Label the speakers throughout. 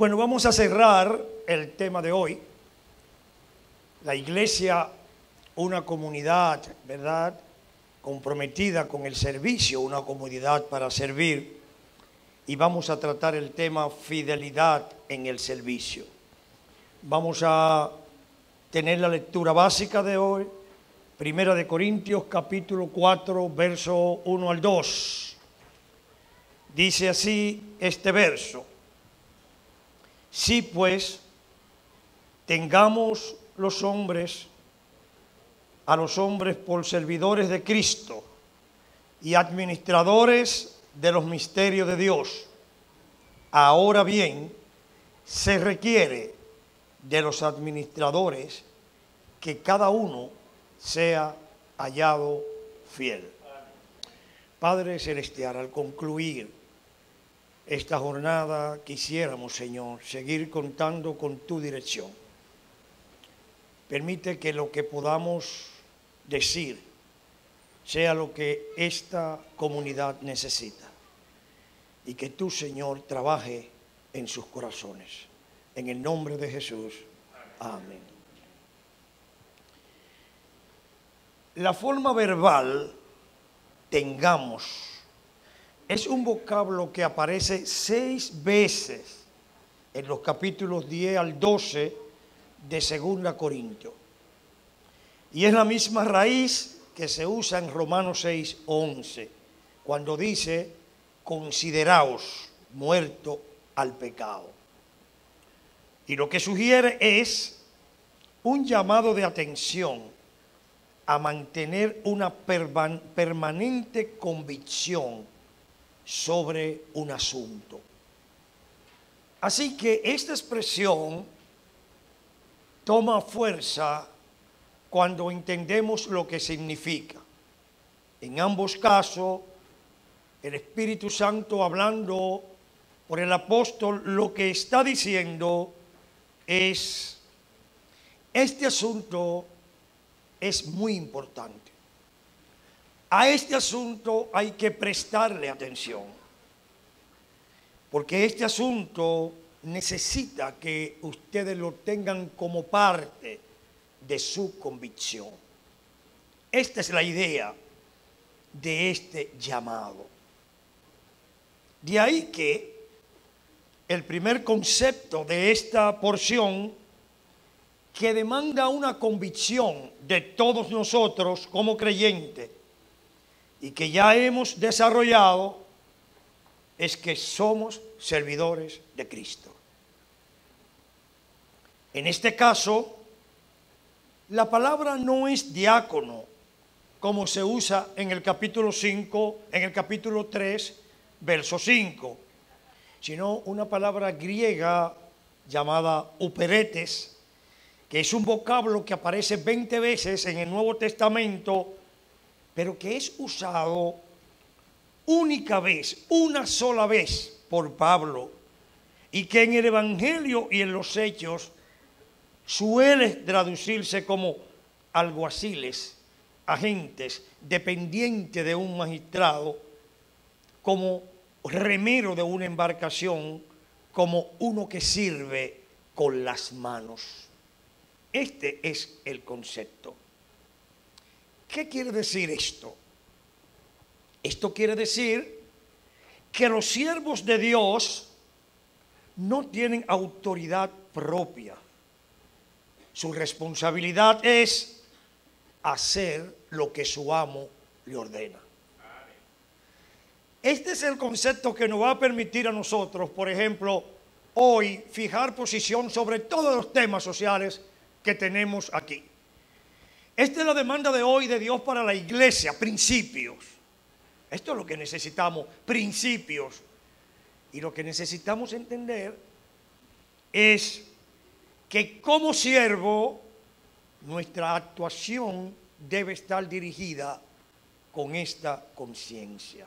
Speaker 1: Bueno, vamos a cerrar el tema de hoy. La iglesia, una comunidad, ¿verdad?, comprometida con el servicio, una comunidad para servir. Y vamos a tratar el tema fidelidad en el servicio. Vamos a tener la lectura básica de hoy, Primera de Corintios, capítulo 4, verso 1 al 2. Dice así este verso: si pues tengamos a los hombres por servidores de Cristo y administradores de los misterios de Dios, ahora bien, se requiere de los administradores que cada uno sea hallado fiel. Padre Celestial, al concluir esta jornada quisiéramos, Señor, seguir contando con tu dirección. Permite que lo que podamos decir sea lo que esta comunidad necesita y que tú, Señor, trabaje en sus corazones. En el nombre de Jesús. Amén. La forma verbal tengamos es un vocablo que aparece 6 veces en los capítulos 10 al 12 de 2 Corintios. Y es la misma raíz que se usa en Romanos 6, 11, cuando dice: consideraos muertos al pecado. Y lo que sugiere es un llamado de atención a mantener una permanente convicción sobre un asunto. Así que esta expresión toma fuerza cuando entendemos lo que significa. En ambos casos, el Espíritu Santo, hablando por el apóstol, lo que está diciendo es: este asunto es muy importante. A este asunto hay que prestarle atención, porque este asunto necesita que ustedes lo tengan como parte de su convicción. Esta es la idea de este llamado. De ahí que el primer concepto de esta porción, que demanda una convicción de todos nosotros como creyentes y que ya hemos desarrollado, es que somos servidores de Cristo. En este caso, la palabra no es diácono, como se usa en el capítulo 5, en el capítulo 3, verso 5, sino una palabra griega llamada uperetes, que es un vocablo que aparece 20 veces en el Nuevo Testamento, pero que es usado una sola vez por Pablo, y que en el Evangelio y en los Hechos suele traducirse como alguaciles, agentes, dependientes de un magistrado, como remero de una embarcación, como uno que sirve con las manos. Este es el concepto. ¿Qué quiere decir esto? Esto quiere decir que los siervos de Dios no tienen autoridad propia. Su responsabilidad es hacer lo que su amo le ordena. Este es el concepto que nos va a permitir a nosotros, por ejemplo, hoy fijar posición sobre todos los temas sociales que tenemos aquí. Esta es la demanda de hoy de Dios para la iglesia: principios. Esto es lo que necesitamos, principios. Y lo que necesitamos entender es que como siervo, nuestra actuación debe estar dirigida con esta conciencia.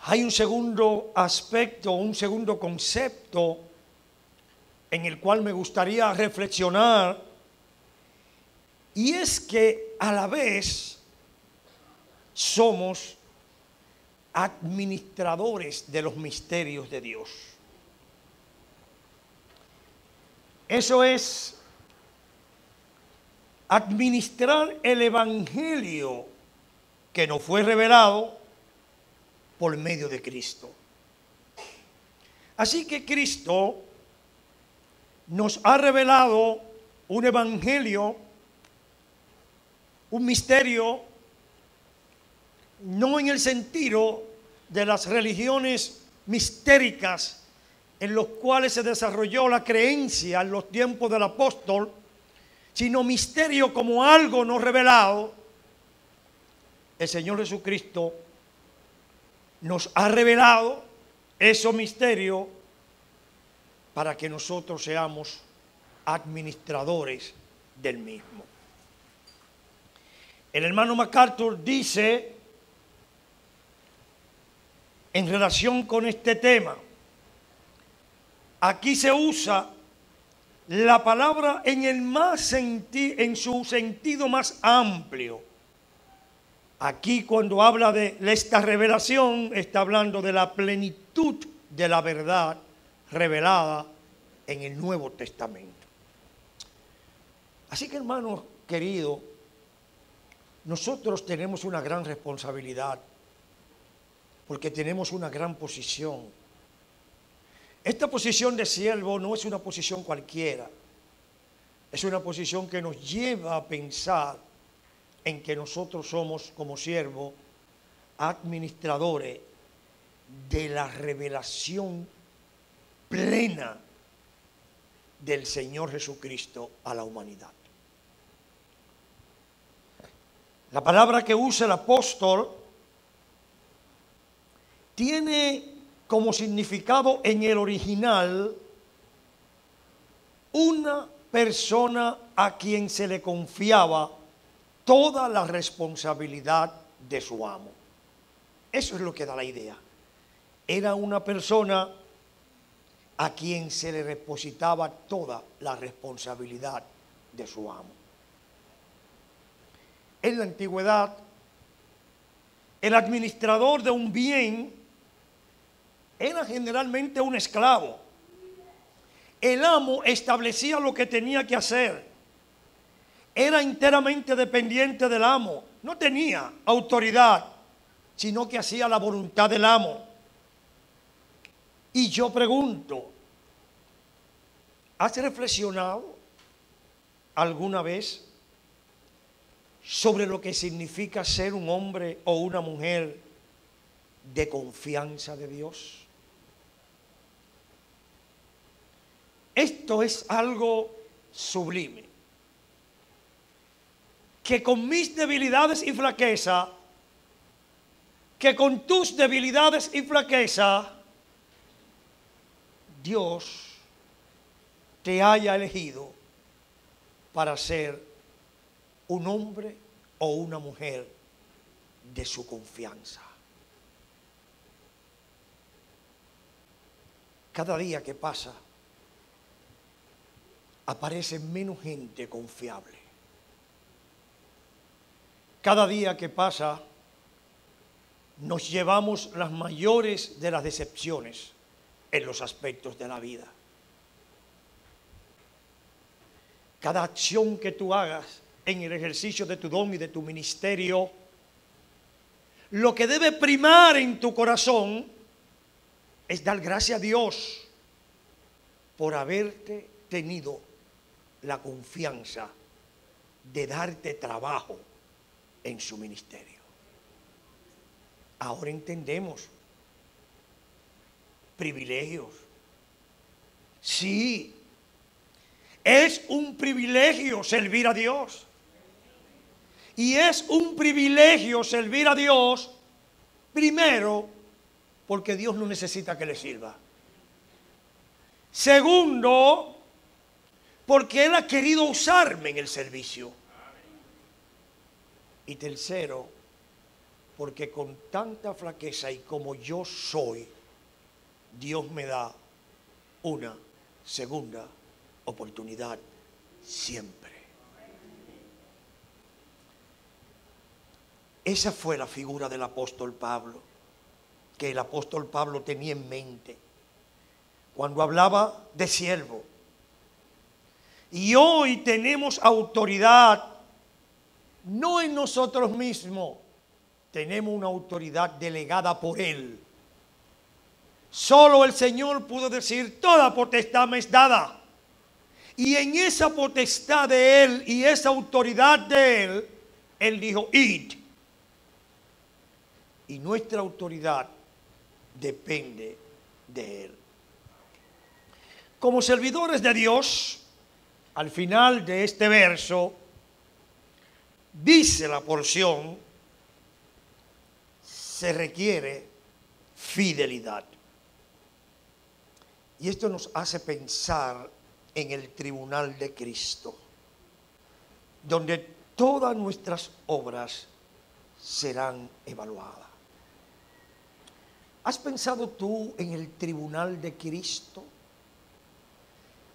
Speaker 1: Hay un segundo aspecto, un segundo concepto en el cual me gustaría reflexionar, y es que a la vez somos administradores de los misterios de Dios. Eso es administrar el evangelio que nos fue revelado por medio de Cristo. Así que Cristo nos ha revelado un evangelio, un misterio, no en el sentido de las religiones mistéricas en los cuales se desarrolló la creencia en los tiempos del apóstol, sino misterio como algo no revelado. El Señor Jesucristo nos ha revelado esos misterios para que nosotros seamos administradores del mismo. El hermano MacArthur dice, en relación con este tema, aquí se usa la palabra en su sentido más amplio. Aquí cuando habla de esta revelación, está hablando de la plenitud de la verdad revelada en el Nuevo Testamento. Así que, hermanos queridos, nosotros tenemos una gran responsabilidad porque tenemos una gran posición. Esta posición de siervo no es una posición cualquiera, es una posición que nos lleva a pensar en que nosotros somos, como siervos, administradores de la revelación plena del Señor Jesucristo a la humanidad. La palabra que usa el apóstol tiene como significado en el original una persona a quien se le confiaba toda la responsabilidad de su amo. Eso es lo que da la idea. Era una persona a quien se le depositaba toda la responsabilidad de su amo. En la antigüedad, el administrador de un bien era generalmente un esclavo. El amo establecía lo que tenía que hacer. Era enteramente dependiente del amo. No tenía autoridad, sino que hacía la voluntad del amo. Y yo pregunto, ¿has reflexionado alguna vez sobre lo que significa ser un hombre o una mujer de confianza de Dios? Esto es algo sublime. Que con mis debilidades y flaqueza, que con tus debilidades y flaqueza, Dios te haya elegido para ser un hombre o una mujer de su confianza. Cada día que pasa, aparece menos gente confiable. Cada día que pasa, nos llevamos las mayores de las decepciones en los aspectos de la vida. Cada acción que tú hagas en el ejercicio de tu don y de tu ministerio, lo que debe primar en tu corazón es dar gracias a Dios por haberte tenido la confianza de darte trabajo en su ministerio. Ahora entendemos privilegios. Sí, es un privilegio servir a Dios. Y es un privilegio servir a Dios, primero, porque Dios no necesita que le sirva. Segundo, porque Él ha querido usarme en el servicio. Y tercero, porque con tanta flaqueza y como yo soy, Dios me da una segunda oportunidad siempre. Esa fue la figura del apóstol Pablo, que el apóstol Pablo tenía en mente cuando hablaba de siervo. Y hoy tenemos autoridad, no en nosotros mismos, tenemos una autoridad delegada por Él. Solo el Señor pudo decir, toda potestad me es dada. Y en esa potestad de Él y esa autoridad de Él, Él dijo, id. Y nuestra autoridad depende de Él. Como servidores de Dios, al final de este verso, dice la porción, se requiere fidelidad. Y esto nos hace pensar en el tribunal de Cristo, donde todas nuestras obras serán evaluadas. ¿Has pensado tú en el tribunal de Cristo?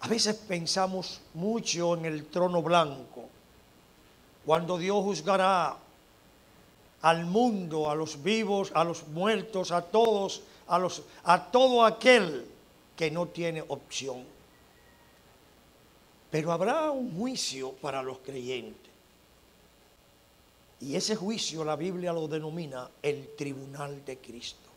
Speaker 1: A veces pensamos mucho en el trono blanco, cuando Dios juzgará al mundo, a los vivos, a los muertos, a todos, a todo aquel que no tiene opción. Pero habrá un juicio para los creyentes. Y ese juicio la Biblia lo denomina el tribunal de Cristo.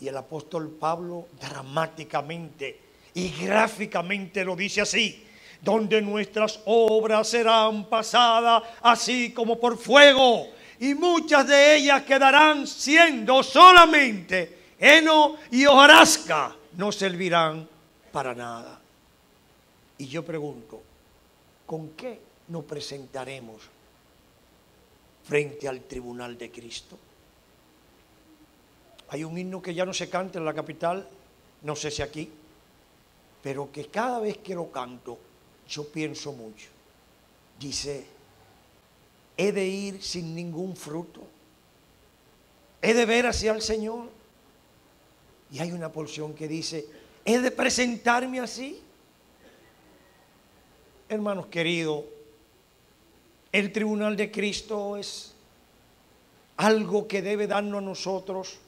Speaker 1: Y el apóstol Pablo dramáticamente y gráficamente lo dice así: donde nuestras obras serán pasadas así como por fuego, y muchas de ellas quedarán siendo solamente heno y hojarasca, no servirán para nada. Y yo pregunto, ¿con qué nos presentaremos frente al tribunal de Cristo? Hay un himno que ya no se canta en la capital, no sé si aquí, pero que cada vez que lo canto, yo pienso mucho. Dice, he de ir sin ningún fruto, he de ver hacia el Señor. Y hay una porción que dice, he de presentarme así. Hermanos queridos, el tribunal de Cristo es algo que debe darnos a nosotros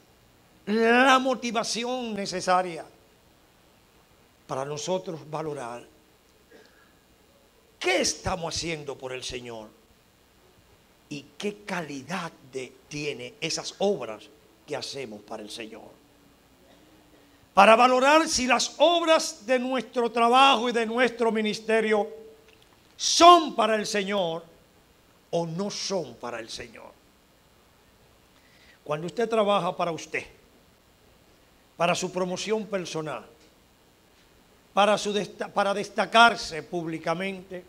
Speaker 1: la motivación necesaria para nosotros valorar qué estamos haciendo por el Señor y qué calidad tiene esas obras que hacemos para el Señor. Para valorar si las obras de nuestro trabajo y de nuestro ministerio son para el Señor o no son para el Señor. Cuando usted trabaja para usted, para su promoción personal, para destacarse públicamente,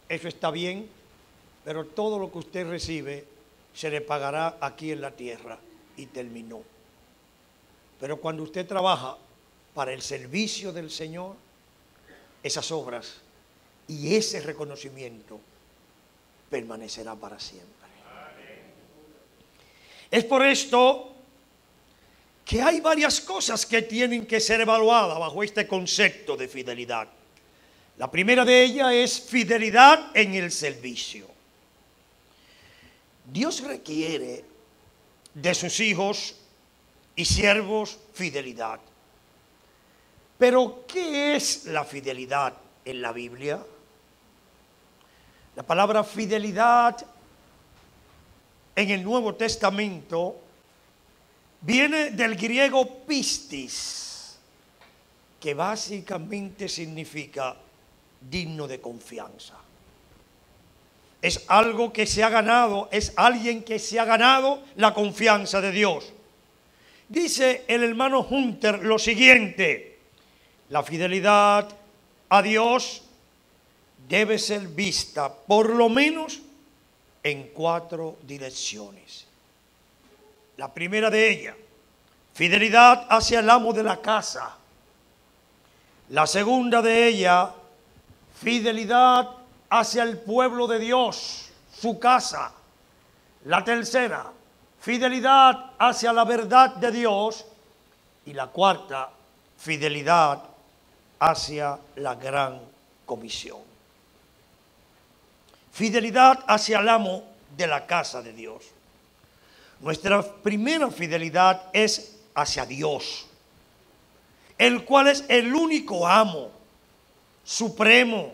Speaker 1: eso está bien, pero todo lo que usted recibe se le pagará aquí en la tierra y terminó. Pero cuando usted trabaja para el servicio del Señor, esas obras y ese reconocimiento permanecerá para siempre. Es por esto que hay varias cosas que tienen que ser evaluadas bajo este concepto de fidelidad. La primera de ellas es fidelidad en el servicio. Dios requiere de sus hijos y siervos fidelidad. Pero, ¿qué es la fidelidad en la Biblia? La palabra fidelidad en el Nuevo Testamento viene del griego pistis, que básicamente significa digno de confianza. Es algo que se ha ganado, es alguien que se ha ganado la confianza de Dios. Dice el hermano Hunter lo siguiente: la fidelidad a Dios debe ser vista por lo menos en 4 direcciones. La primera de ellas, fidelidad hacia el amo de la casa. La segunda de ellas, fidelidad hacia el pueblo de Dios, su casa. La tercera, fidelidad hacia la verdad de Dios. Y la cuarta, fidelidad hacia la gran comisión. Fidelidad hacia el amo de la casa de Dios. Nuestra primera fidelidad es hacia Dios, el cual es el único amo, supremo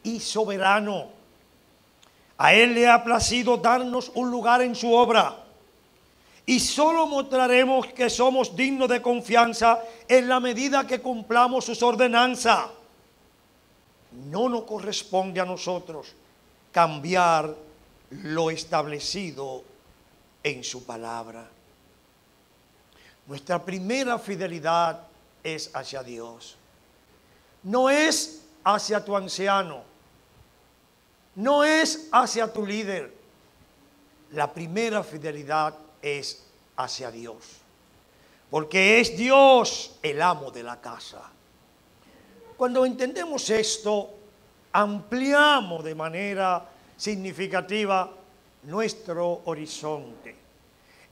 Speaker 1: y soberano. A Él le ha placido darnos un lugar en su obra. Y solo mostraremos que somos dignos de confianza en la medida que cumplamos sus ordenanzas. No nos corresponde a nosotros cambiar lo establecido en su palabra. Nuestra primera fidelidad es hacia Dios. No es hacia tu anciano. No es hacia tu líder. La primera fidelidad es hacia Dios. Porque es Dios el amo de la casa. Cuando entendemos esto, ampliamos de manera significativa nuestro horizonte.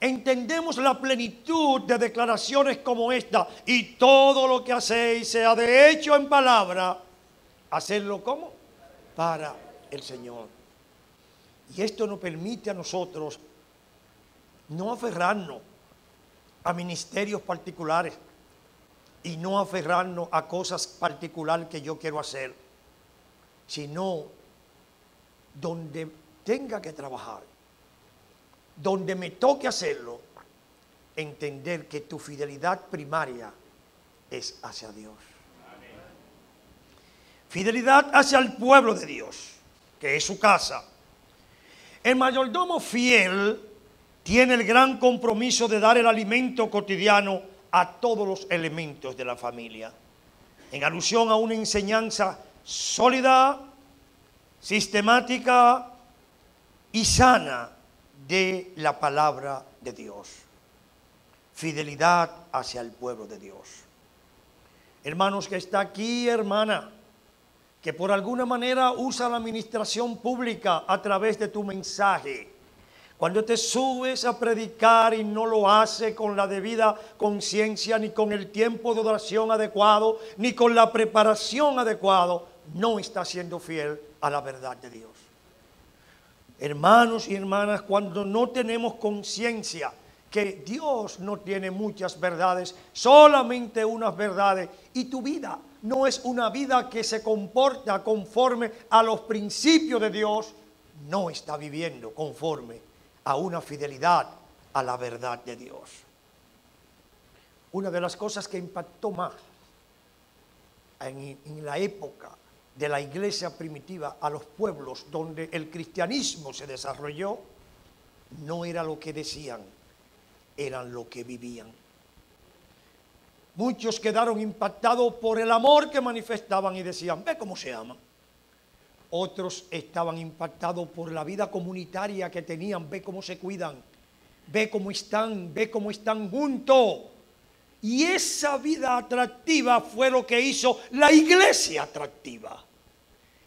Speaker 1: Entendemos la plenitud de declaraciones como esta: y todo lo que hacéis, sea de hecho en palabra, hacerlo ¿cómo? Para el Señor. Y esto nos permite a nosotros no aferrarnos a ministerios particulares y no aferrarnos a cosas particulares que yo quiero hacer, sino donde tenga que trabajar, donde me toque hacerlo, entender que tu fidelidad primaria es hacia Dios. Fidelidad hacia el pueblo de Dios, que es su casa. El mayordomo fiel tiene el gran compromiso de dar el alimento cotidiano a todos los elementos de la familia, en alusión a una enseñanza sólida, sistemática y sana de la palabra de Dios. Fidelidad hacia el pueblo de Dios. Hermanos, que está aquí, hermana, que por alguna manera usa la administración pública a través de tu mensaje. Cuando te subes a predicar y no lo haces con la debida conciencia, ni con el tiempo de oración adecuado, ni con la preparación adecuada, no estás siendo fiel a la verdad de Dios. Hermanos y hermanas, cuando no tenemos conciencia que Dios no tiene muchas verdades, solamente unas verdades, y tu vida no es una vida que se comporta conforme a los principios de Dios, no está viviendo conforme a una fidelidad a la verdad de Dios. Una de las cosas que impactó más en la época de la iglesia primitiva a los pueblos donde el cristianismo se desarrolló, no era lo que decían, eran lo que vivían. Muchos quedaron impactados por el amor que manifestaban y decían, ve cómo se aman. Otros estaban impactados por la vida comunitaria que tenían, ve cómo se cuidan, ve cómo están juntos. Y esa vida atractiva fue lo que hizo la iglesia atractiva.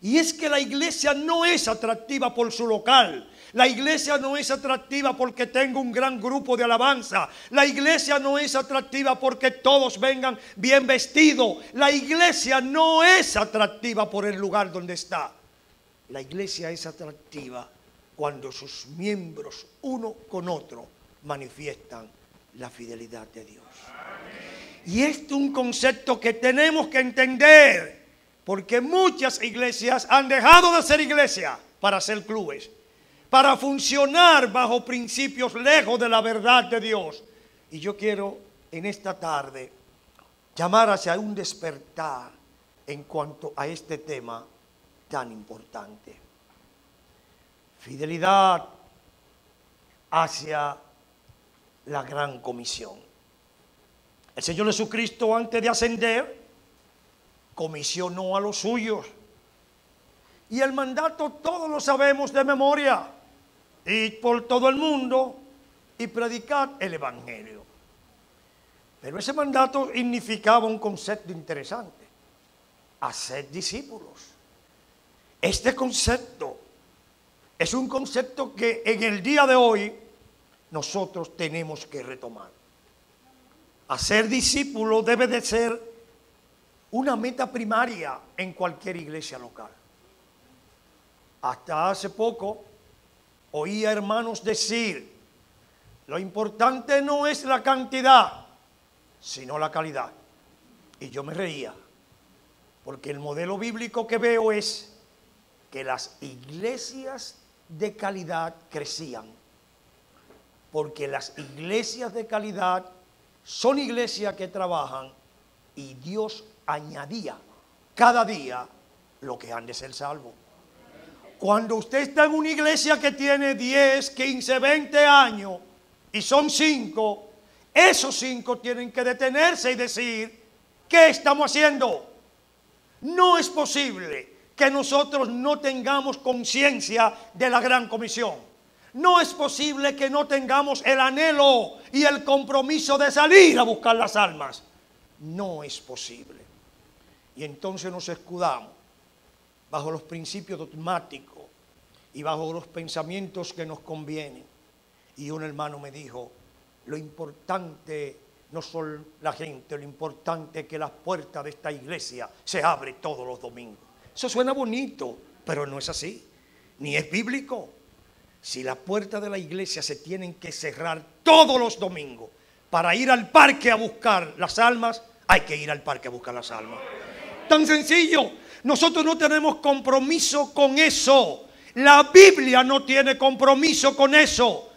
Speaker 1: Y es que la iglesia no es atractiva por su local. La iglesia no es atractiva porque tenga un gran grupo de alabanza. La iglesia no es atractiva porque todos vengan bien vestidos. La iglesia no es atractiva por el lugar donde está. La iglesia es atractiva cuando sus miembros, uno con otro, manifiestan la fidelidad de Dios. Y esto es un concepto que tenemos que entender, porque muchas iglesias han dejado de ser iglesia para ser clubes, para funcionar bajo principios lejos de la verdad de Dios. Y yo quiero en esta tarde llamar hacia un despertar en cuanto a este tema tan importante. Fidelidad hacia la gran comisión. El Señor Jesucristo, antes de ascender, comisionó a los suyos. Y el mandato todos lo sabemos de memoria. Ir por todo el mundo y predicar el Evangelio. Pero ese mandato significaba un concepto interesante: hacer discípulos. Este concepto es un concepto que en el día de hoy nosotros tenemos que retomar. Hacer discípulos debe de ser una meta primaria en cualquier iglesia local. Hasta hace poco oía hermanos decir, lo importante no es la cantidad, sino la calidad. Y yo me reía. Porque el modelo bíblico que veo es que las iglesias de calidad crecían. Porque las iglesias de calidad son iglesias que trabajan y Dios añadía cada día lo que han de ser salvos. Cuando usted está en una iglesia que tiene 10, 15, 20 años y son 5, esos 5 tienen que detenerse y decir, ¿qué estamos haciendo? No es posible que nosotros no tengamos conciencia de la gran comisión. No es posible que no tengamos el anhelo y el compromiso de salir a buscar las almas. No es posible. Y entonces nos escudamos bajo los principios dogmáticos y bajo los pensamientos que nos convienen. Y un hermano me dijo, lo importante no son la gente, lo importante es que las puertas de esta iglesia se abren todos los domingos. Eso suena bonito, pero no es así, ni es bíblico. Si las puertas de la iglesia se tienen que cerrar todos los domingos para ir al parque a buscar las almas, hay que ir al parque a buscar las almas. Tan sencillo. Nosotros no tenemos compromiso con eso. La Biblia no tiene compromiso con eso.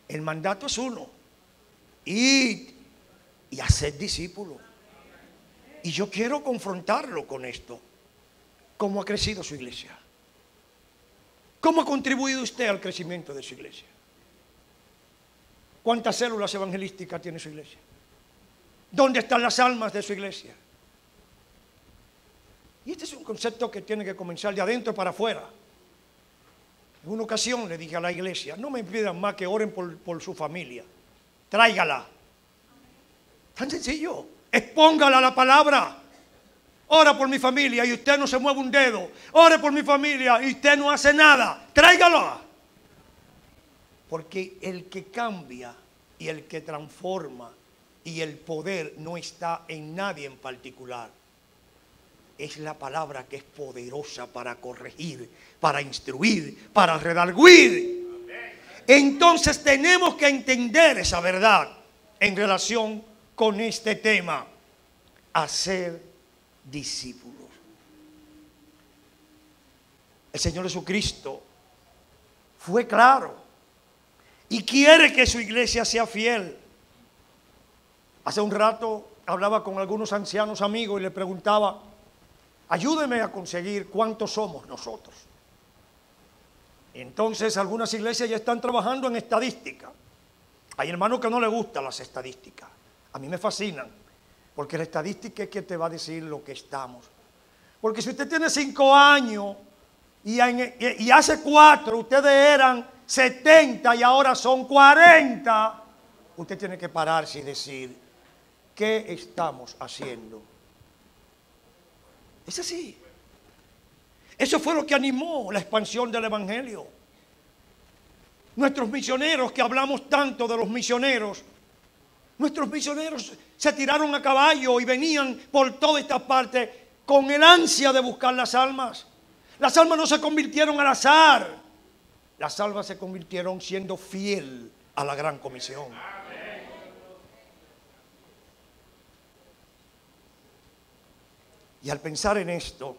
Speaker 1: El mandato es uno: id y hacer discípulos. Y yo quiero confrontarlo con esto. ¿Cómo ha crecido su iglesia? ¿Cómo ha contribuido usted al crecimiento de su iglesia? ¿Cuántas células evangelísticas tiene su iglesia? ¿Dónde están las almas de su iglesia? Y este es un concepto que tiene que comenzar de adentro para afuera. En una ocasión le dije a la iglesia, no me pidan más que oren por su familia. Tráigala. Tan sencillo. Expóngala a la palabra. Ora por mi familia y usted no se mueve un dedo. Ore por mi familia y usted no hace nada. Tráigala. Porque el que cambia y el que transforma y el poder no está en nadie en particular. Es la palabra que es poderosa para corregir, para instruir, para redarguir. Entonces tenemos que entender esa verdad en relación con este tema: hacer discípulos. El Señor Jesucristo fue claro y quiere que su iglesia sea fiel. Hace un rato hablaba con algunos ancianos amigos y le preguntaba, ayúdeme a conseguir cuántos somos nosotros. Entonces algunas iglesias ya están trabajando en estadística. Hay hermanos que no les gustan las estadísticas. A mí me fascinan, porque la estadística es que te va a decir lo que estamos. Porque si usted tiene 5 años y hace 4 ustedes eran 70 y ahora son 40, usted tiene que pararse y decir, ¿qué estamos haciendo? Es así. Eso fue lo que animó la expansión del evangelio. Nuestros misioneros, que hablamos tanto de los misioneros, nuestros misioneros se tiraron a caballo y venían por toda esta parte con el ansia de buscar las almas. Las almas no se convirtieron al azar. Las almas se convirtieron siendo fiel a la gran comisión. Y al pensar en esto,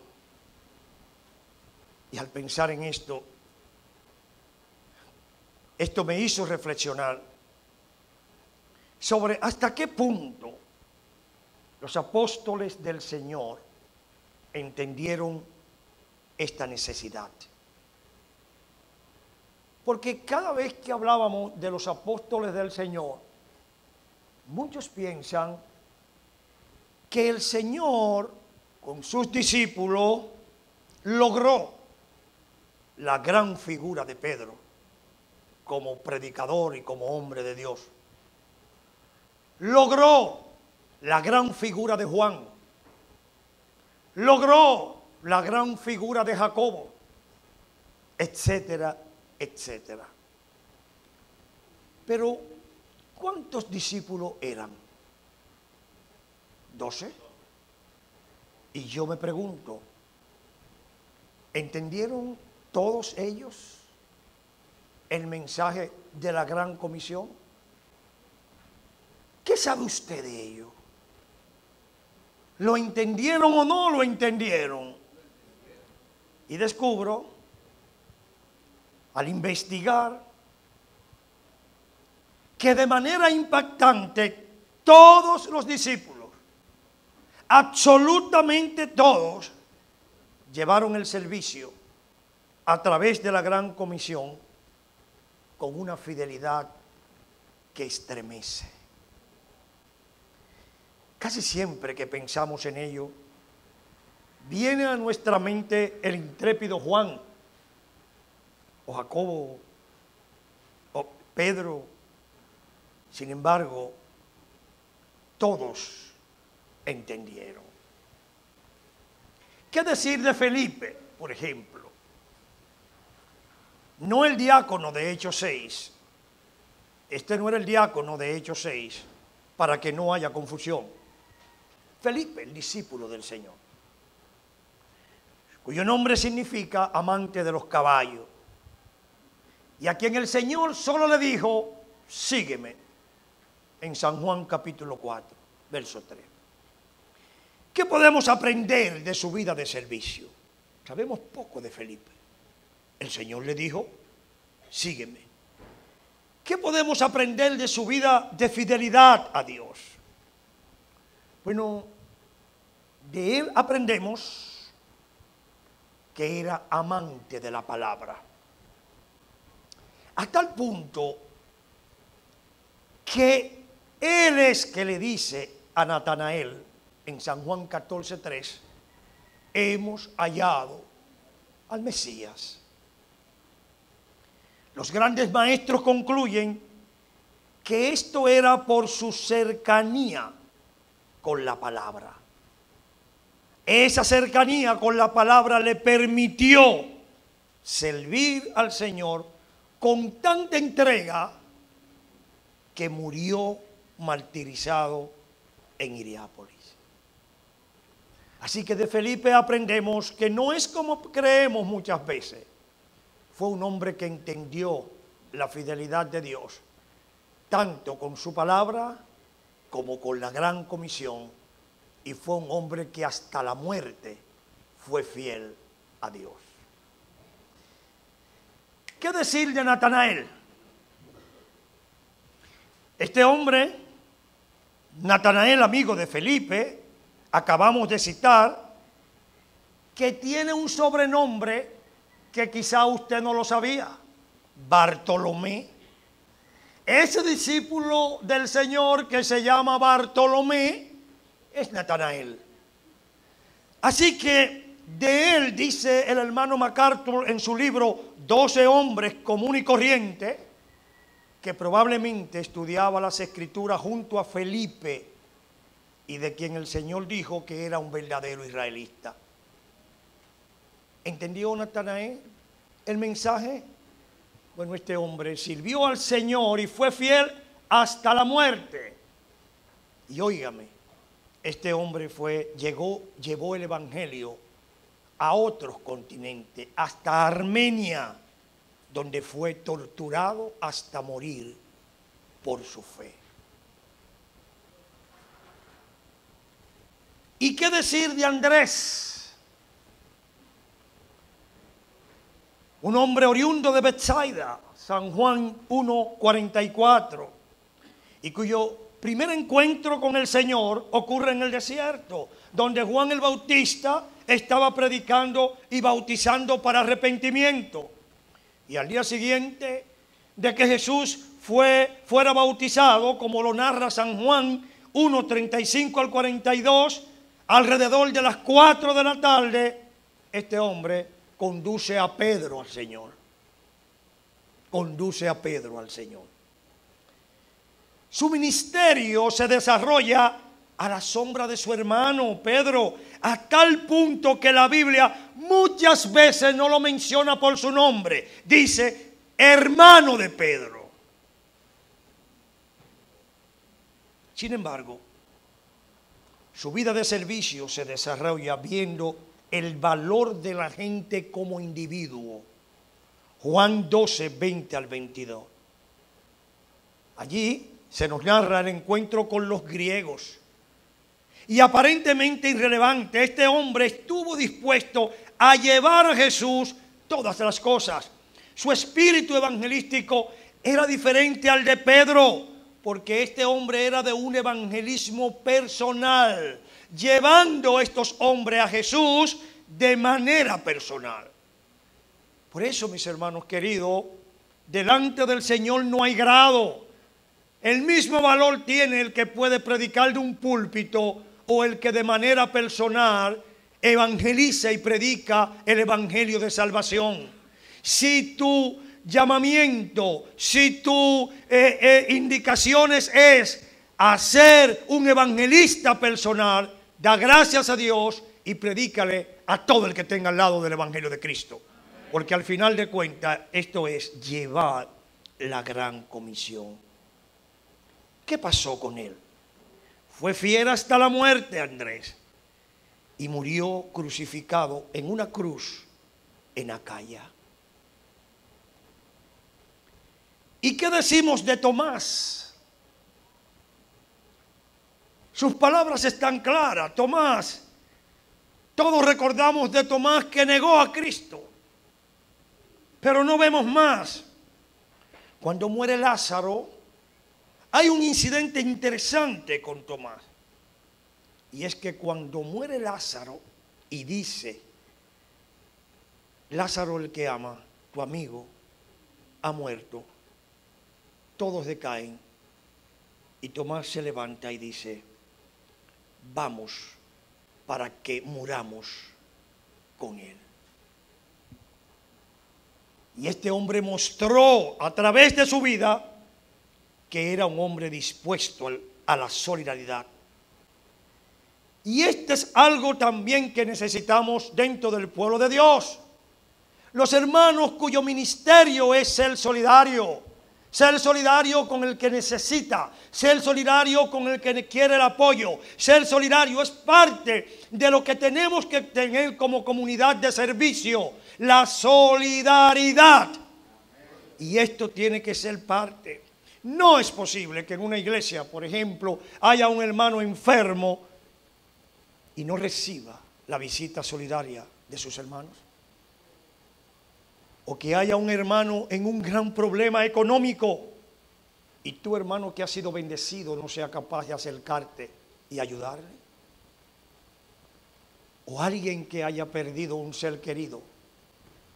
Speaker 1: esto me hizo reflexionar sobre hasta qué punto los apóstoles del Señor entendieron esta necesidad. Porque cada vez que hablábamos de los apóstoles del Señor, muchos piensan que el Señor con sus discípulos logró la gran figura de Pedro como predicador y como hombre de Dios. Logró la gran figura de Juan. Logró la gran figura de Jacobo, etcétera, etcétera. Pero, ¿cuántos discípulos eran? 12. Y yo me pregunto, ¿entendieron todos ellos el mensaje de la gran comisión? ¿Qué sabe usted de ello? ¿Lo entendieron o no lo entendieron? Y descubro, al investigar, que de manera impactante todos los discípulos, absolutamente todos, llevaron el servicio a través de la Gran Comisión con una fidelidad que estremece. Casi siempre que pensamos en ello, viene a nuestra mente el intrépido Juan, o Jacobo, o Pedro. Sin embargo, todos entendieron. ¿Qué decir de Felipe, por ejemplo? No el diácono de Hechos 6. Este no era el diácono de Hechos 6, para que no haya confusión. Felipe, el discípulo del Señor, cuyo nombre significa amante de los caballos, y a quien el Señor solo le dijo, sígueme, en San Juan capítulo 4, verso 3. ¿Qué podemos aprender de su vida de servicio? Sabemos poco de Felipe. El Señor le dijo, sígueme. ¿Qué podemos aprender de su vida de fidelidad a Dios? Bueno, de él aprendemos que era amante de la palabra. A tal punto que él es que le dice a Natanael en San Juan 14:3, hemos hallado al Mesías. Los grandes maestros concluyen que esto era por su cercanía con la palabra. Esa cercanía con la palabra le permitió servir al Señor con tanta entrega que murió martirizado en Hierápolis. Así que de Felipe aprendemos que no es como creemos muchas veces. Fue un hombre que entendió la fidelidad de Dios, tanto con su palabra como con la gran comisión, y fue un hombre que hasta la muerte fue fiel a Dios. ¿Qué decir de Natanael? Este hombre, Natanael, amigo de Felipe, acabamos de citar, que tiene un sobrenombre que quizá usted no lo sabía, Bartolomé. Ese discípulo del Señor que se llama Bartolomé es Natanael. Así que de él dice el hermano MacArthur en su libro 12 hombres común y corriente, que probablemente estudiaba las Escrituras junto a Felipe y de quien el Señor dijo que era un verdadero israelita. ¿Entendió Natanael el mensaje? Bueno, este hombre sirvió al Señor y fue fiel hasta la muerte. Y óigame, este hombre llevó el evangelio a otros continentes, hasta Armenia, donde fue torturado hasta morir por su fe. ¿Y qué decir de Andrés? Un hombre oriundo de Betsaida, San Juan 1:44, y cuyo primer encuentro con el Señor ocurre en el desierto, donde Juan el Bautista estaba predicando y bautizando para arrepentimiento. Y al día siguiente de que Jesús fuera bautizado, como lo narra San Juan 1:35 al 42, alrededor de las 4 de la tarde, este hombre conduce a Pedro al Señor. Conduce a Pedro al Señor. Su ministerio se desarrolla a la sombra de su hermano Pedro, a tal punto que la Biblia muchas veces no lo menciona por su nombre. Dice, hermano de Pedro. Sin embargo, su vida de servicio se desarrolla viendo el valor de la gente como individuo. Juan 12:20 al 22. Allí se nos narra el encuentro con los griegos. y aparentemente irrelevante, este hombre estuvo dispuesto a llevar a Jesús todas las cosas. Su espíritu evangelístico era diferente al de Pedro, porque este hombre era de un evangelismo personal, llevando a estos hombres a Jesús de manera personal. Por eso, mis hermanos queridos, delante del Señor no hay grado. El mismo valor tiene el que puede predicar de un púlpito o el que de manera personal evangeliza y predica el evangelio de salvación. Si tu llamamiento, si tu indicaciones es hacer un evangelista personal, da gracias a Dios y predícale a todo el que tenga al lado del evangelio de Cristo. Porque al final de cuentas esto es llevar la gran comisión. ¿Qué pasó con él? Fue fiel hasta la muerte, Andrés, y murió crucificado en una cruz en Acaya. ¿Y qué decimos de Tomás? Sus palabras están claras. Tomás, todos recordamos de Tomás que negó a Cristo, pero no vemos más. Cuando muere Lázaro, hay un incidente interesante con Tomás. Y es que cuando muere Lázaro y dice, Lázaro el que ama, tu amigo, ha muerto, todos decaen y Tomás se levanta y dice, vamos para que muramos con él. Y este hombre mostró a través de su vida que era un hombre dispuesto a la solidaridad. Y este es algo también que necesitamos dentro del pueblo de Dios. Los hermanos cuyo ministerio es ser solidario con el que necesita, ser solidario con el que quiere el apoyo, ser solidario es parte de lo que tenemos que tener como comunidad de servicio, la solidaridad. Y esto tiene que ser parte. No es posible que en una iglesia, por ejemplo, haya un hermano enfermo y no reciba la visita solidaria de sus hermanos. O que haya un hermano en un gran problema económico y tu hermano que ha sido bendecido no sea capaz de acercarte y ayudarle. O alguien que haya perdido un ser querido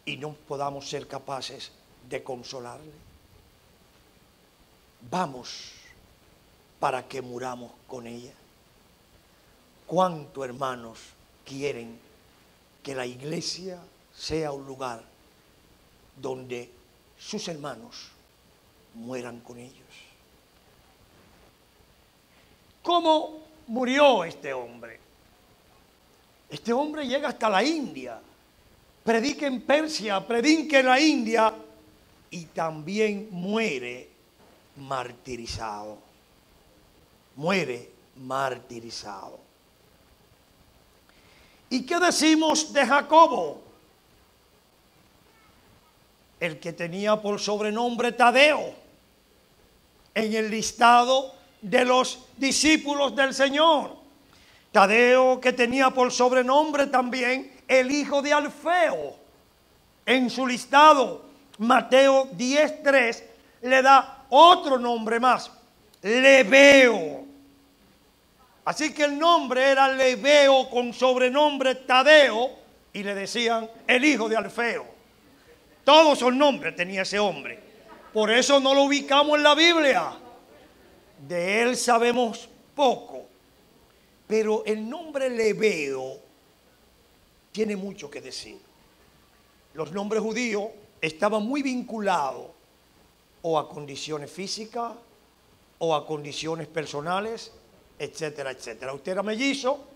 Speaker 1: y no podamos ser capaces de consolarle. Vamos para que muramos con ella. ¿Cuántos hermanos quieren que la iglesia sea un lugar donde sus hermanos mueran con ellos? ¿Cómo murió este hombre? Este hombre llega hasta la India, predica en Persia, predica en la India y también muere martirizado. Muere martirizado. ¿Y qué decimos de Jacobo? El que tenía por sobrenombre Tadeo en el listado de los discípulos del Señor. Tadeo que tenía por sobrenombre también el hijo de Alfeo en su listado. Mateo 10:3 le da otro nombre más, Lebeo. Así que el nombre era Lebeo con sobrenombre Tadeo y le decían el hijo de Alfeo. Todos esos nombres tenía ese hombre. Por eso no lo ubicamos en la Biblia. De él sabemos poco. Pero el nombre Lebeo tiene mucho que decir. Los nombres judíos estaban muy vinculados o a condiciones físicas o a condiciones personales, etcétera, etcétera. Usted era mellizo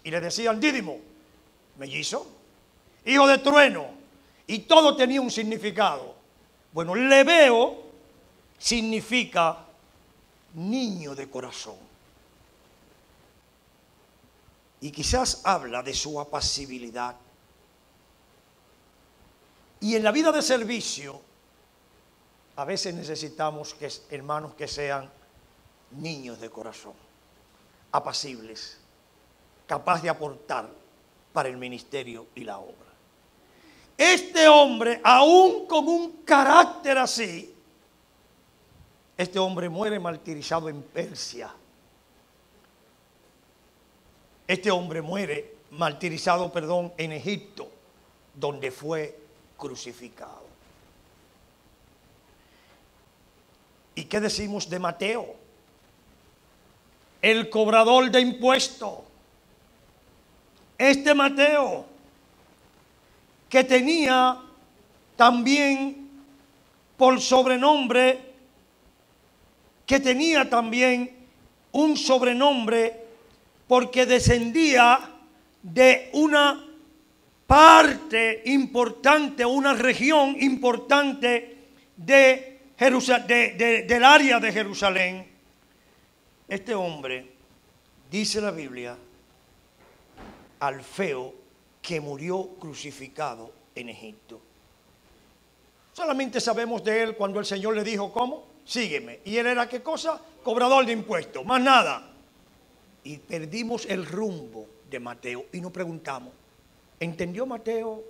Speaker 1: y le decían Dídimo, mellizo, hijo de trueno, y todo tenía un significado. Bueno, Lebeo significa niño de corazón. Y quizás habla de su apacibilidad. Y en la vida de servicio, a veces necesitamos hermanos que sean niños de corazón, apacibles, capaz de aportar para el ministerio y la obra. Este hombre, aún con un carácter así, este hombre muere martirizado en Persia. Este hombre muere martirizado, en Egipto, donde fue crucificado. ¿Y qué decimos de Mateo? El cobrador de impuestos. Este Mateo, que tenía también por sobrenombre, un sobrenombre porque descendía de una parte importante, una región importante del área de Jerusalén. Este hombre, dice la Biblia, Alfeo, que murió crucificado en Egipto. Solamente sabemos de él cuando el Señor le dijo, ¿cómo? Sígueme. Y él era, ¿qué cosa? Cobrador de impuestos, más nada. Y perdimos el rumbo de Mateo y nos preguntamos, ¿entendió Mateo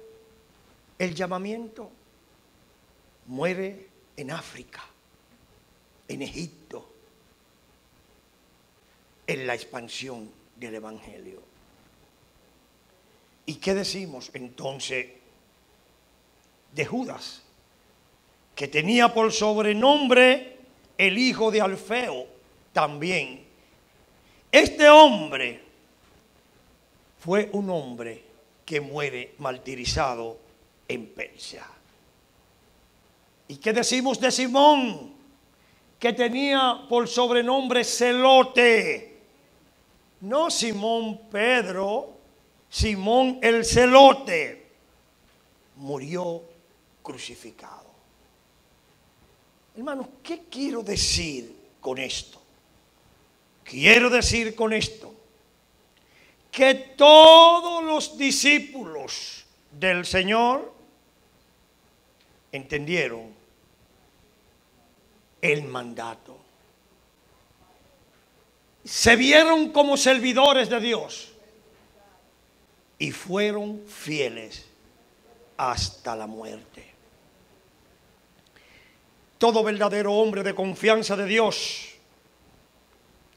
Speaker 1: el llamamiento? Muere en África, en Egipto, en la expansión del Evangelio. ¿Y qué decimos entonces de Judas, que tenía por sobrenombre el hijo de Alfeo también? Este hombre fue un hombre que muere martirizado en Persia. ¿Y qué decimos de Simón, que tenía por sobrenombre Celote? No Simón Pedro, Simón el Celote, murió crucificado. Hermanos, ¿qué quiero decir con esto? Quiero decir con esto que todos los discípulos del Señor entendieron el mandato. Se vieron como servidores de Dios y fueron fieles hasta la muerte. Todo verdadero hombre de confianza de Dios,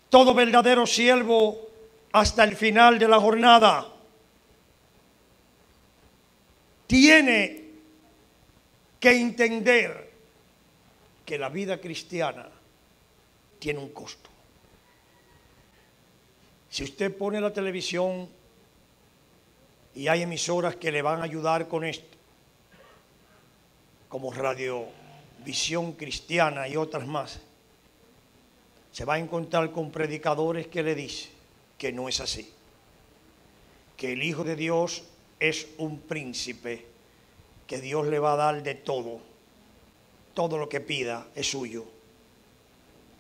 Speaker 1: todo verdadero siervo hasta el final de la jornada, tiene que entender que la vida cristiana tiene un costo. Si usted pone la televisión y hay emisoras que le van a ayudar con esto, como Radio Visión Cristiana y otras más, se va a encontrar con predicadores que le dicen que no es así, que el Hijo de Dios es un príncipe, que Dios le va a dar de todo, todo lo que pida es suyo,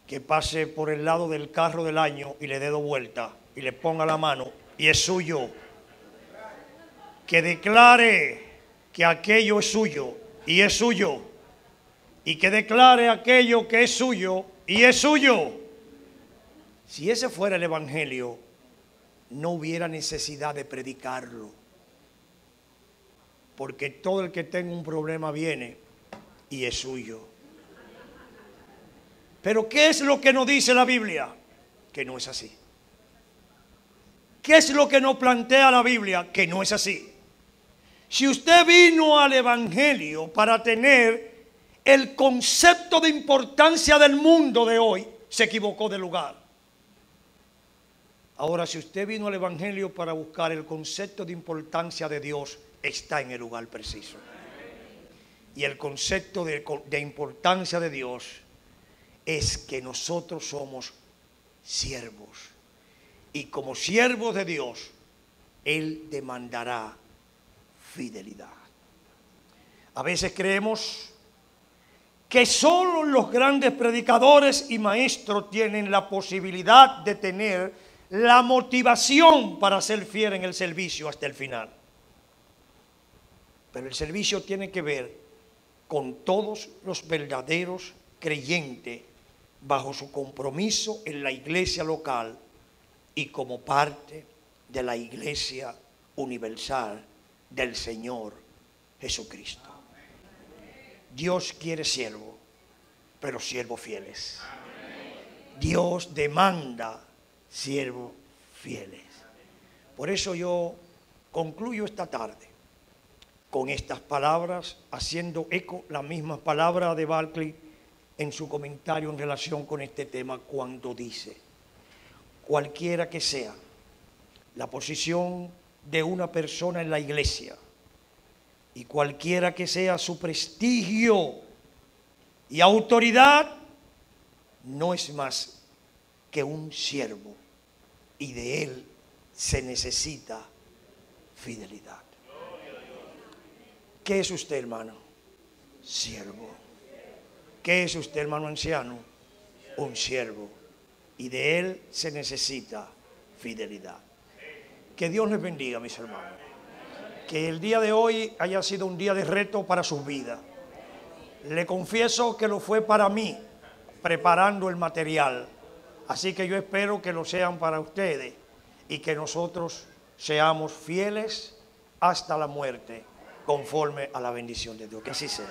Speaker 1: que pase por el lado del carro del año y le dé 2 vueltas y le ponga la mano y es suyo, que declare que aquello es suyo y es suyo, y que declare aquello que es suyo y es suyo. Si ese fuera el Evangelio, no hubiera necesidad de predicarlo, porque todo el que tenga un problema viene y es suyo. Pero ¿qué es lo que nos dice la Biblia? Que no es así. ¿Qué es lo que nos plantea la Biblia? Que no es así. Si usted vino al Evangelio para tener el concepto de importancia del mundo de hoy, se equivocó de lugar. Ahora, si usted vino al Evangelio para buscar el concepto de importancia de Dios, está en el lugar preciso. Y el concepto de importancia de Dios es que nosotros somos siervos. Y como siervos de Dios, Él demandará fidelidad. A veces creemos que solo los grandes predicadores y maestros tienen la posibilidad de tener la motivación para ser fiel en el servicio hasta el final. Pero el servicio tiene que ver con todos los verdaderos creyentes bajo su compromiso en la iglesia local y como parte de la Iglesia Universal del Señor Jesucristo. Dios quiere siervos, pero siervos fieles. Dios demanda siervos fieles. Por eso yo concluyo esta tarde con estas palabras, haciendo eco las mismas palabras de Barclay en su comentario en relación con este tema, cuando dice: cualquiera que sea la posición de una persona en la iglesia y cualquiera que sea su prestigio y autoridad, no es más que un siervo, y de él se necesita fidelidad. ¿Qué es usted, hermano? Siervo. ¿Qué es usted, hermano anciano? Un siervo, y de él se necesita fidelidad. Que Dios les bendiga, mis hermanos. Que el día de hoy haya sido un día de reto para sus vidas. Le confieso que lo fue para mí, preparando el material. Así que yo espero que lo sean para ustedes y que nosotros seamos fieles hasta la muerte, conforme a la bendición de Dios. Que así sea.